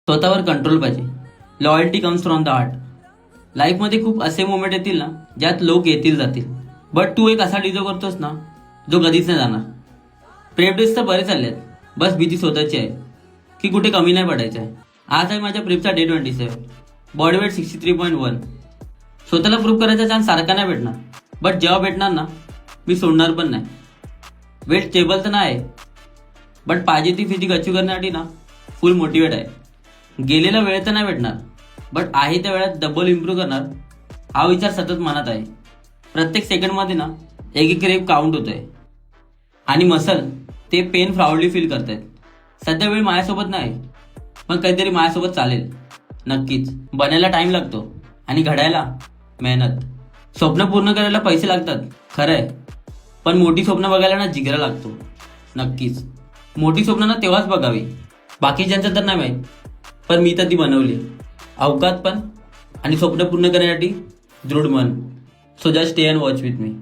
स्वतःवर कंट्रोल पाहिजे. Loyalty comes from the heart. लाईफमध्ये खूप असे मोमेंट येतील ना ज्यात लोक येतील जातील, बट तू एक असा डिझर्व करतोस ना जो कधीच नाही जाणार. प्रेप डेज तर बरे चालले आहेत, बस भीती स्वतःची आहे की कुठे कमी नाही पडायचं आहे. आज आहे माझ्या प्रेपचा डे 27. Body weight 63.1. स्वतःला प्रूव्ह करायचा चान्स सारखा नाही भेटणार, बट जेव्हा भेटणार ना मी सोडणार पण नाही. वेट स्टेबल तर नाही, बट पाहिजे ती फिजिक अचीव करण्यासाठी ना फुल मोटिवेट आहे. गेलेला वेळ तर नाही भेटणार, बट आहे त्या वेळात डबल इम्प्रूव्ह करणार हा विचार सतत मनात आहे. प्रत्येक सेकंडमध्ये ना एक एक रेप काउंट होतोय आणि मसल ते पेन प्राऊडली फील करतायत. सध्या वेळ माझ्यासोबत नाही, पण काहीतरी माझ्यासोबत चालेल नक्कीच. बनायला टाइम लागतो आणि घडायला मेहनत. स्वप्न पूर्ण करायला पैसे लागतात खरं आहे, पण मोठी स्वप्न बघायला ना जिगरा लागतो नक्कीच. मोठी स्वप्न ना तेव्हाच बघावी, बाकीच्यांचं तर नाही माहीत, पण मी तर ती बनवली. अवकात पण आणि स्वप्न पूर्ण करण्यासाठी दृढ मन. So just stay and watch with me.